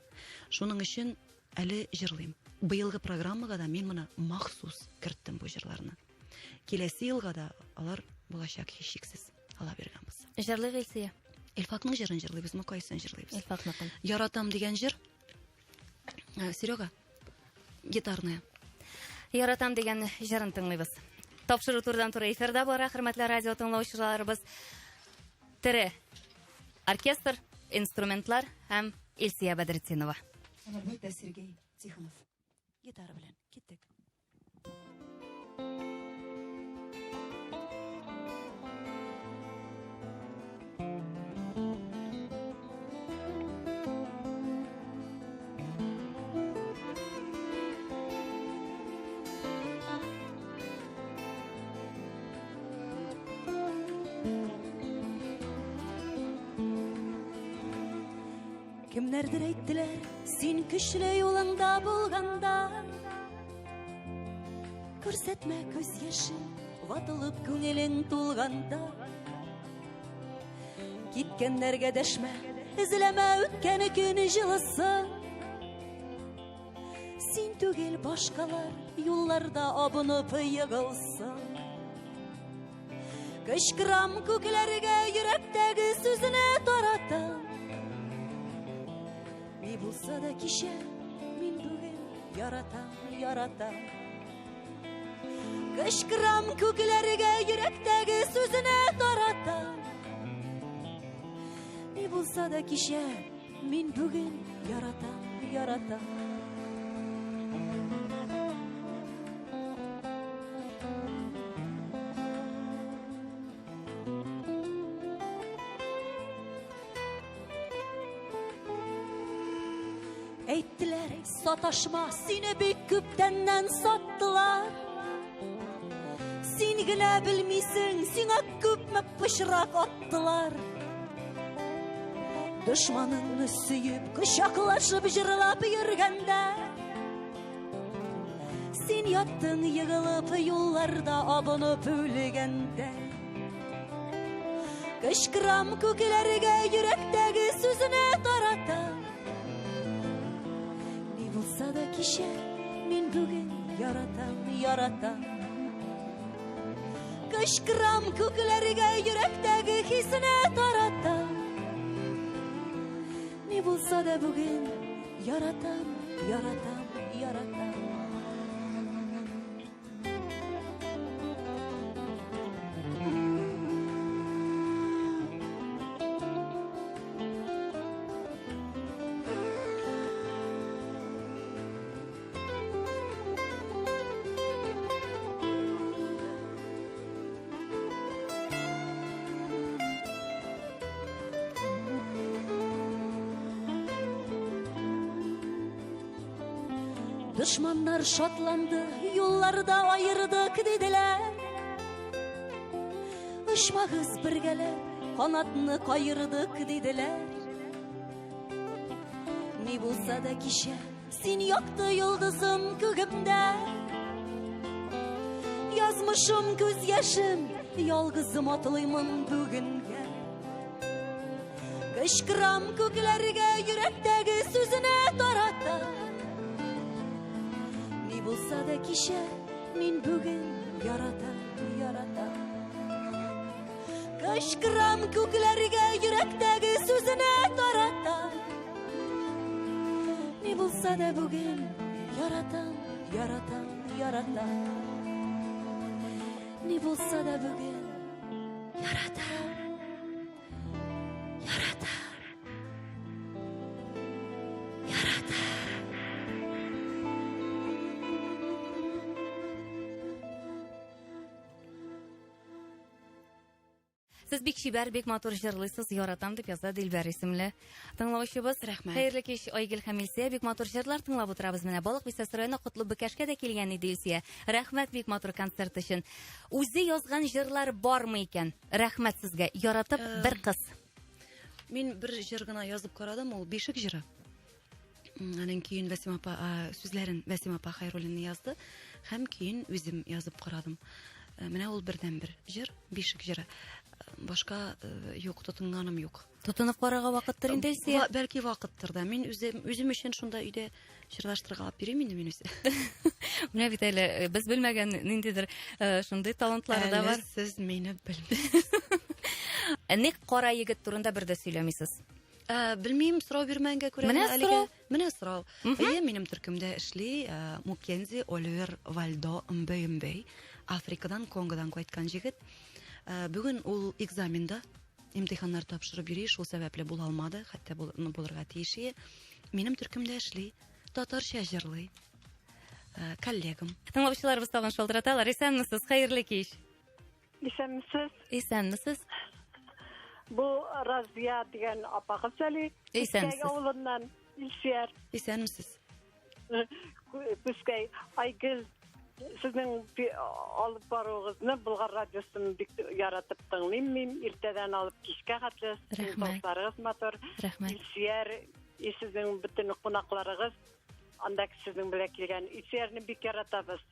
C: Шуның өчен әле җырлыйм. Быелгы программага да мин моны махсус керттем бу җырларны. Киләсе елга да алар булачак һичшиксез. Ала биргән булса.
B: Җырлыйк Илсия.
C: Илфакның җырын җырлыйбыз, кайсын җырлыйбыз?
B: Илфакның.
C: Яратам дигән җыр. Серега, гитарная.
B: Яратам дигән җырын тыңлыйбыз. Тапшыру турыдан туры эфирда бара, хөрмәтле радио тыңлаучыларыбыз. Тере оркестр, инструментлар һәм Илсия Бәдретдинова.
C: Әлбәттә Сергей Тихонов. Гитара белән киттек.
D: Кемнәрдер әйттеләр, син көчле юлыңда булганда, күрсәтмә күз яшен, ватылып күңелең тулганда. Киткәннәргә дәшмә, эзләмә үткән көн җылысын. Син түгел башкалар юлларда абынып егылсын. Кычкырам күкләргә йөрәктәге сүзне таратам. Ни булса да кичә, мин бүген яратам. Кычкырам күкләргә йөрәктәге сүзне таратам. Ни булса да кичә, мин бүген яратам. Әйттеләр, саташма, сине бик күптәннән саттылар. Син генә белмисең, сиңа күпме пычрак аттылар. Дошманыңны сөеп, кочаклашып җырлап йөргәндә, син яттың егылып юлларда абынып үлгәндә. Кычкырам күкләргә йөрәктәге сүзне таратам. Булса да кичә, мин бүген яратам. Кычкырам күкләргә йөрәктәге хисне таратам. Ни булса да бүген яратам. Дошманнар шатланды, юлларда айырдык диделәр. Очмагыз бергәләп, канатны кайырдык диделәр. Ни булса да кичә, син якты йолдызым күгемдә. Язмышым күз яшем, ялгызым атлыймын бүгенгә. Кычкырам күкләргә йөрәктәге сүзне таратам. кичә мин бүген яратам. Кычкырам күкләргә йөрәктәге сүзенә тарата. Ни булса да бүген яратам. Ни булса да бүген яратам.
B: Сез бик чибәр, бик матур җырлыйсыз, яратам дип яза Дилбәр исемле тыңлаучыбыз.
C: Рәхмәт.
B: Хәерле кич, Айгөл һәм Илсия, бик матур җырлар тыңлап утырабыз. Менә Балык Бистәсе районы Котлыбекәшкә дә килгән иде Илсия. Рәхмәт бик матур концерт өчен. Үзе язган җырлар бармы икән? Рәхмәт сезгә. Яратып бер кыз.
C: Мин бер җыр гына язып карадым, ул бишек җыры. Аның көен Вәсим апа, сүзләрен Вәсим апа Хайруллинны язды, һәм көен үзем язып карадым. Менә ул бердән бер җыр, бишек җыры. Башка юк, тотынганым юк.
B: Тотынып карарга вакыттыр инде Илсия.
C: Бәлки вакыттыр да. Мин үзем өчен шунда өйдә җырлаштырырга алып йөрим инде мин үзе.
B: Менә бит әле без белмәгән ниндидер шундый талантлары да бар.
C: Сез мине белмисез.
B: Ник кара егет турында бер дә сөйләмисез?
C: Белмим, сорау бирмәнгә күрә. Менә сорау. Минем төркемдә эшли Мукензи Оливер Вальдо Мбей. Африкадан, Конгодан кайткан җегет. Бүген ул экзаменда имтиханнар тапшырып йөри, шул сәбәпле була алмады, хәтта булырга тиеш. Минем төркемдә эшли, татарча җырлый. Коллегам.
B: Тыңлаучыларыбыз тагын шалтыраталар. Исәнмесез, хәерле кич.
F: Исәнмесез?
B: Исәнмесез?
F: Бу Разия дигән апагыз әле.
B: Исәнмесез.
F: Авылыннан Илсияр.
C: Исәнмесез.
F: Күскәй Айгөл, сезнең алып баруыгызны Болгар радиосын бик яратып тыңлыйм мин. Иртәдән алып кичкә хәтле. Саулыгыз матур.
B: Рәхмәт.
F: Илсияр, сезнең бөтен кунакларыгыз, анда сезнең белән килгән Илсиярны бик яратабыз.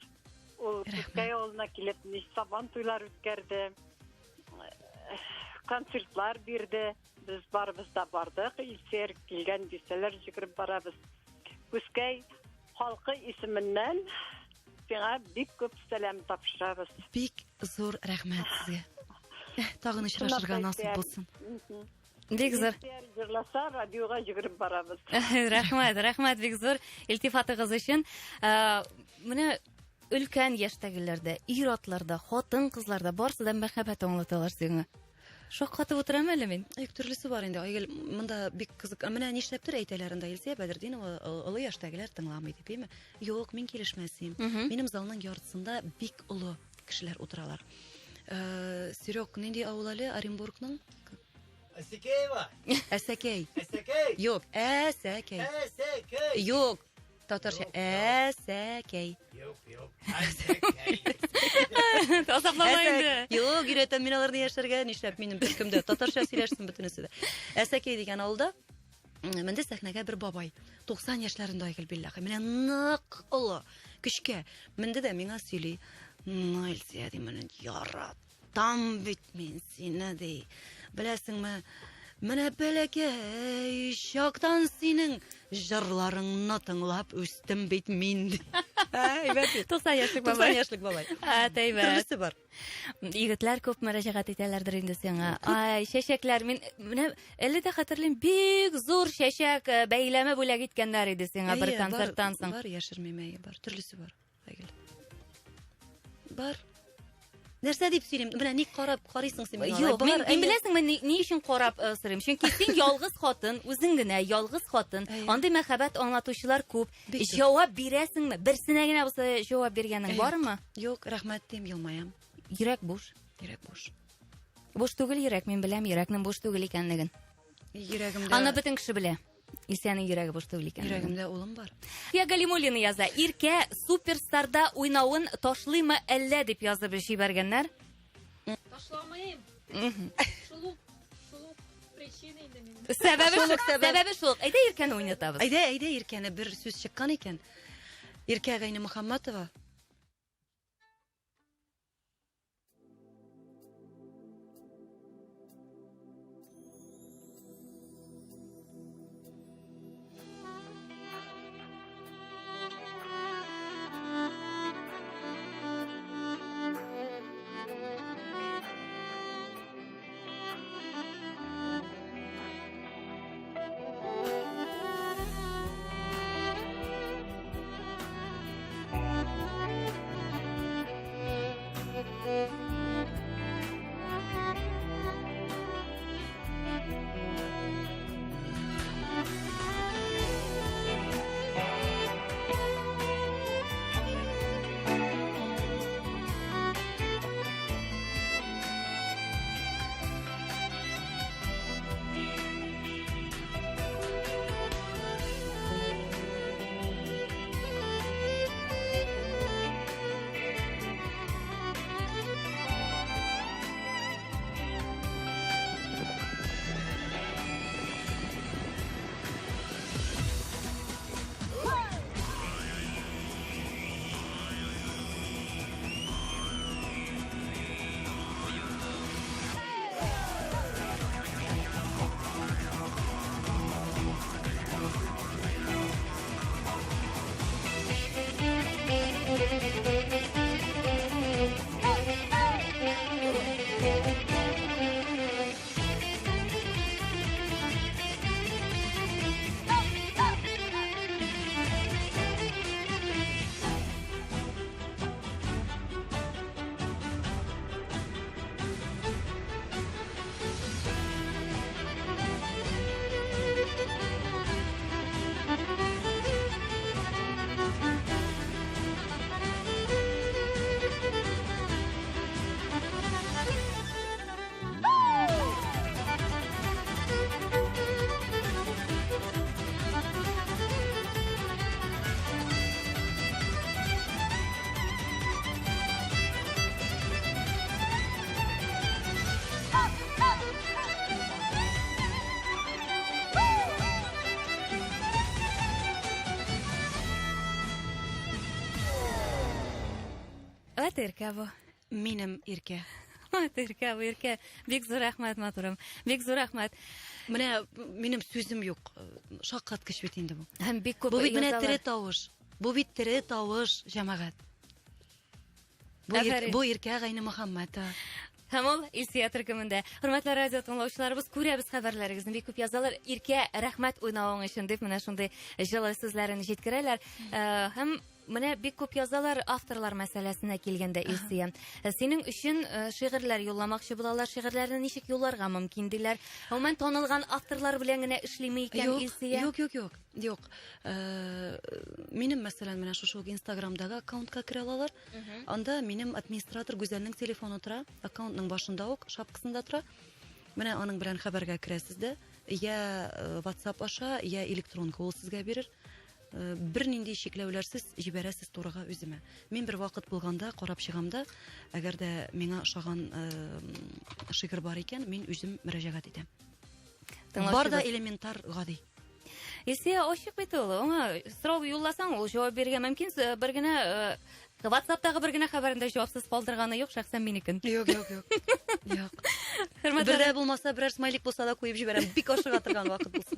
F: Ул Күскәй авылына килеп ни сабан туйлар үткәрде. Концертлар бирде. Без барыбыз да бардык. Илсияр килгән дисәләр җигреп барабыз. Күскәй халкы исеменнән сиңа бик күп сәлам тапшырабыз.
C: Бик зур рәхмәт сезгә. Тагын очрашырга насыйп булсын.
B: Бик зур.
F: Җырласа, радиога җигреп барабыз.
B: Рәхмәт бик зур илтифатыгыз өчен. Менә өлкән яшьтәгеләрдә, ир-атларда, хатын-кызларда барсы да мәхәббәт аңлаталар сиңа. Шаккатып утырам әле мин.
C: Төрлесе бар инде. Айгөл, монда бик кызык. Менә нишләптер әйтәләрендә Илсия Бәдердинова олы яшьтәгеләр тыңламый дип, әйме? Юк, мин килешмәсем. Минем залның яртысында бик олы кешеләр утыралар. Серёг, нинди авыл әле Оренбургның?
A: Әсәкәева.
C: Әсәкәй.
A: Әсәкәй.
C: Юк, Әсәкәй.
A: Әсәкәй.
C: Юк, татарча Әсәкәй.
A: Юк. Әсәкәй.
B: Азаплама инде.
C: Юк, өйрәтәм мин аларны яшәргә, нишләп минем төркемдә татарча сөйләшсен бөтенесе дә. Әсәкәй дигән авылда менде сәхнәгә бер бабай, 90 яшьләрендә Айгөл билләһи. Менә нык олы, көчкә. Менде дә миңа сөйли. Илсия ди, менә яратам бит мин сине ди. Беләсеңме? Менә бәләкәй чактан синең җырларыңны тыңлап үстем бит мин. Әйбәт.
B: 90 яшьлек
C: 90
B: бабай.
C: яшьлек бабай.
B: Тәйбәт.
C: Төрлесе бар.
B: Егетләр күп мөрәҗәгать итәләрдер инде сиңа. Ай, чәчәкләр, мин менә әле дә хәтерлим, бик зур чәчәк бәйләме бүләк иткәннәр иде сиңа бер концерттан соң.
C: Бар, яшермәмәе бар. Төрлесе бар. Айгөл. Бар. Нәрсә дип сөйлим? Менә ник карыйсың син миңа?
B: Юк, мин беләсеңме ни өчен карап сорыйм? Чөнки син ялгыз хатын, үзең генә ялгыз хатын. Андый мәхәббәт аңлатучылар күп. Җавап бирәсеңме? Берсенә генә булса җавап биргәнең бармы?
C: Юк, рәхмәт дим, елмаям.
B: Йөрәк буш.
C: Йөрәк буш.
B: Буш түгел йөрәк, мин беләм йөрәкнең буш түгел икәнлеген.
C: Йөрәгемдә.
B: Аны бөтен кеше белә. Илсәнең йөрәге буш түгел икәнлеген.
C: Йөрәгемдә улым бар.
B: Я Галимуллина яза. Иркә суперстарда уйнавын ташлыймы әллә дип язып җибәргәннәр.
G: Ташламыйм. Шулук причина инде минем.
B: Сәбәбе шул. Әйдә Иркәне уйнатабыз.
C: Әйдә, Иркәне бер сүз чыккан икән. Иркә Гайны Мөхәммәтова.
B: Матерка бу.
C: Минем Ирке.
B: Матерка бу, Ирке. Бик зур рәхмәт, матурым. Бик зур рәхмәт.
C: Менә минем сүзем юк. Шаккаткыч бит инде бу.
B: Һәм бик күп
C: Бу бит менә
B: язалар.
C: тере тавыш. Бу бит тере тавыш, җәмәгать.
B: Әфәрин.
C: Бу Ирке Гайны Мөхәммәд.
B: Һәм ул Илсия төркемендә. Хөрмәтле радио тыңлаучыларыбыз, күрәбез хәбәрләрегезне. Бик күп язалар. Иркә, рәхмәт уйнавың өчен дип менә шундый җылы сүзләрен җиткерәләр. Һәм менә бик күп язалар авторлар мәсьәләсенә килгәндә, Илсия. Синең өчен шигырьләр юлламакчы булалар. Шигырьләрне ничек юлларга мөмкин диләр? Гомумән танылган авторлар белән генә эшлиме икән, Илсия?
C: Юк. Минем мәсәлән менә шушы Инстаграмдагы аккаунтка керә алалар. Анда минем администратор Гүзәлнең телефоны тора, аккаунтның башында ук, шапкасында тора. Менә аның белән хәбәргә керәсез дә, я WhatsApp аша, я электронка ул сезгә бирер. Бер нинди шикләүләрсез җибәрәсез турыга үземә. Мин бер вакыт булганда карап чыгамда, әгәр дә миңа ошаган шигырь бар икән, мин үзем мөрәҗәгать итәм. Бар да элементар гади.
B: Илсия, ачык бит ул. Аңа сорау юлласаң, ул җавап бирергә мөмкин. Бер генә WhatsApp'тагы бер генә хәбәрендә җавапсыз калдырганы юк, шәхсән минекен.
C: Юк. Бердә булмаса, берәр смайлик булса да куеп җибәрәм. Бик ашыга торган вакыт булса.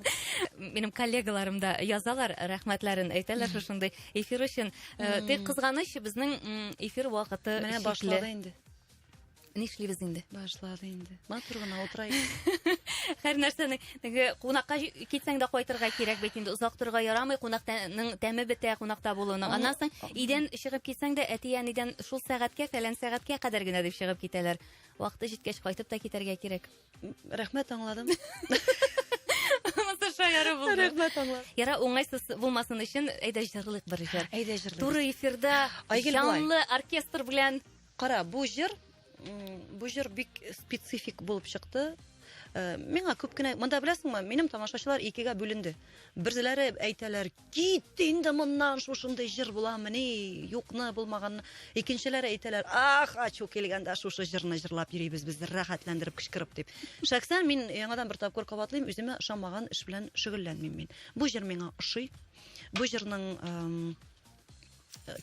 B: Минем коллегаларым да язалар, рәхмәтләрен әйтәләр шушындый эфир өчен. Тик кызганыч, безнең эфир вакыты
C: менә башлады инде.
B: Нишлибез инде?
C: Башлады инде. Матур гына утырайык.
B: Һәр нәрсәне кунакка китсәң дә кайтырга кирәк бит инде. Узак торырга ярамый, кунактаның тәме бетә кунакта булуның. Аннан соң идән чыгып китсәң дә әтиян идән шул сәгатькә, фәлән сәгатькә кадәр генә дип чыгып китәләр. Вакыты җиткәч кайтып та китәргә кирәк.
C: Рәхмәт, аңладым.
B: Яры булды.
C: Рәхмәт, аңладым.
B: Яра уңайсыз булмасын өчен әйдә җырлык бер җыр.
C: Әйдә җырлыйк.
B: Туры эфирда җанлы оркестр белән.
C: Кара, бу җыр бик специфик булып чыкты. Миңа күп кенә, монда беләсеңме, минем тамашачылар икегә бүленде. Берзеләре әйтәләр, кит инде моннан, шушындай җыр буламыни, юкны булмаганны. Икенчеләре әйтәләр, ачу килгәндә шушы җырны җырлап йөрибез без, рәхәтләндереп, кычкырып дип. Шәхсән мин яңадан бер тапкыр кабатлыйм, үземә ошамаган эш белән шөгыльләнмим мин. Бу җыр миңа ошый. Бу җырның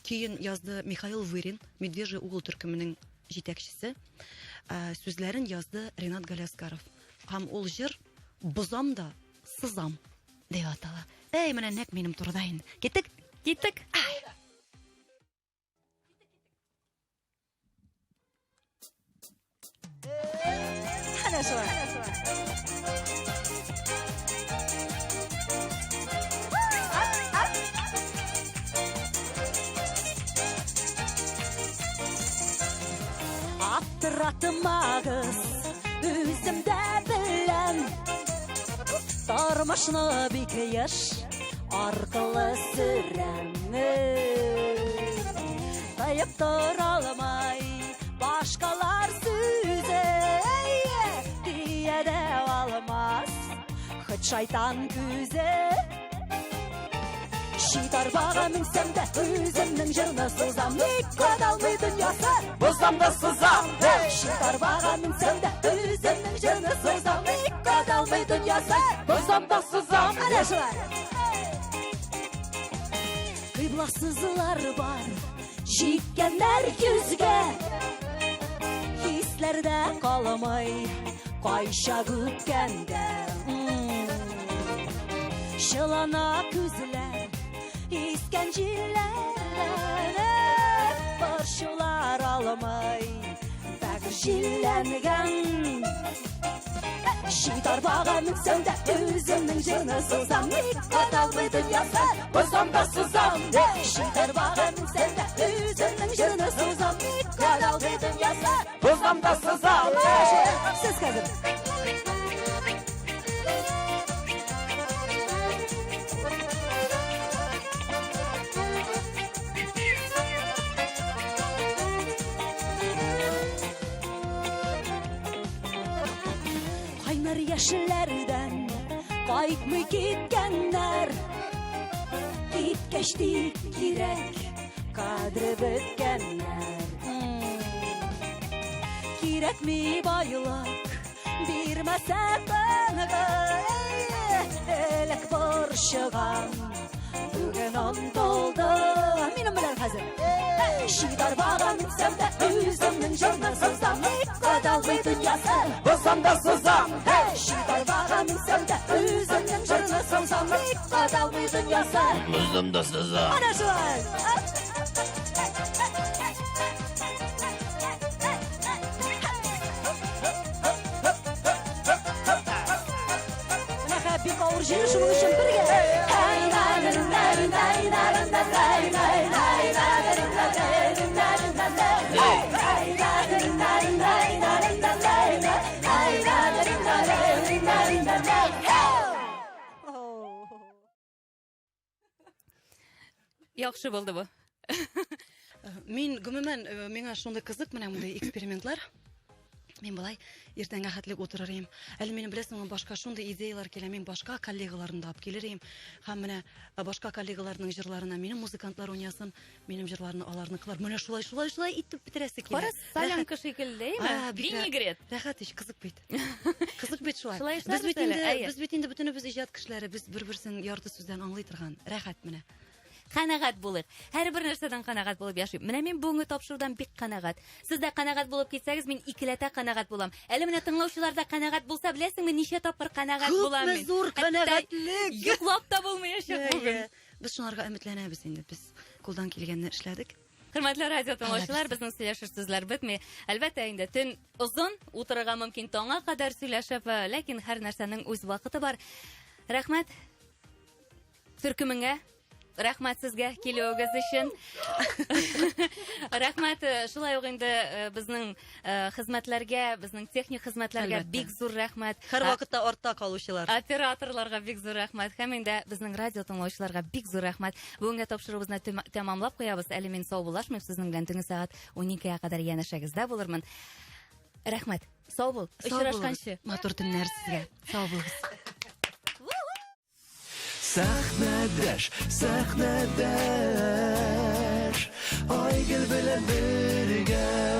C: көен язды Михаил Вырин, Медвежий угол төркеменең җитәкчесе. Сүзләрен язды Ренат Галяскаров. Һәм ул җыр бозам да сызам дип атала. Менә нәкъ минем турыда инде. Киттек.
D: Әнә шулай. Аптыратмагыз, үземдә беләм, тормышны бик яш аркылы сөрәм. Таяп тора алмай, башкалар сүзе тиядә алмас, хит шайтан күзе. Шитар бага менсәм дә үземнең җырны сызам, ник кадалмый дөньясы, бозам да сызам. Шитар бага менсәм дә үземнең җырны сызам, ник кадалмый дөньясы, бозам да сызам. Әнә шулай. Кыйбласызлар бар, җиткәннәр йөзгә, хисләрдә калмый, кайча үткәндә. Шылана күзләр, искән җилләр, борчулар алмай, бәгыр җилләнгән. Шитар бага менсәм дә үземнең җырны сызам, ник кадалмый дөньясы, бозам да сызам. Шитар бага менсәм дә үземнең җырны сызам, ник кадалмый дөньясы, бозам да сызам. Сез хәзер. Яшьләрдән кайтмый киткәннәр, киткәчти кирәк кадре беткәннәр. Кирәкми байлык, бирмәсә тәнгә, элек борчыган, бүген онтылды. Мин benim bilen hazır. Şidar bağa minsem de özümün jırını sızam. Kadalmı dünyası bozsam da sızam. Şidar bağa minsem de özümün jırını sızam. Kadalmı dünyası
A: Bozsam da sızam.
D: ana şu an. Bir kavur jiri şunun için birge. Hey nay nay nay nay nay nay nay nay nay
B: Yaxşı buldu bu.
C: Мен гомумән миңа шундый кызык менә мондый экспериментлар. Мен былай иртәнгә хәтлек утырыр идем. Әле минем беләсеңме башка шундый идеялар килә. Мин башка коллегаларымны да алып килер идем. Һәм менә башка коллегаларның җырларына минем музыкантлар уйнасын, минем җырларны аларныкылар. Менә шулай итеп бетерәсе килә.
B: Кара солянка шикеллеме? Винегрет.
C: Рәхәт ич, кызык бит. Кызык бит шулай.
B: Шулай
C: Без бит инде бөтенебез иҗат кешеләре, без бер-берсен ярты сүздән аңлый торган. Рәхәт менә.
B: Канагат булыйк. Һәрбер нәрсәдән канагат булып яшим. Менә мин бүгенге тапшырудан бик канагат. Сез дә канагат булып китсәгез, мин икеләтә канагат булам. Әле менә тыңлаучылар да канагат булса, беләсеңме, ничә тапкыр канагат булам мин.
C: Зур канагатлек.
B: Йоклап та булмаячак бүген.
C: Без шунарга өметләнәбез инде. Без кулдан килгәнне эшләдек.
B: Хөрмәтле радио тыңлаучылар, безнең сөйләшер сүзләр бетми. Әлбәттә инде төн узын, утырырга мөмкин таңга кадәр сөйләшеп, ләкин һәр нәрсәнең үз вакыты бар. Рәхмәт. Төркемеңә рәхмәт сезгә килүегез өчен. Рәхмәт, шулай ук инде безнең хезмәтләргә, безнең техник хезмәтләргә бик зур рәхмәт.
C: Һәр вакытта артта калучылар.
B: Операторларга бик зур рәхмәт. Һәм инде безнең радио тыңлаучыларга бик зур рәхмәт. Бүгенге тапшыруыбызны тәмамлап куябыз. Әле мин сау булашмыйм, сезнең белән төнге сәгать 12-гә кадәр янәшәгездә булырмын. Рәхмәт. Сау бул. Очрашканчы.
C: Матур төннәр сезгә. Сау булыгыз.
H: Сәхнәдәш, сәхнәдәш, Айгөл белән бергә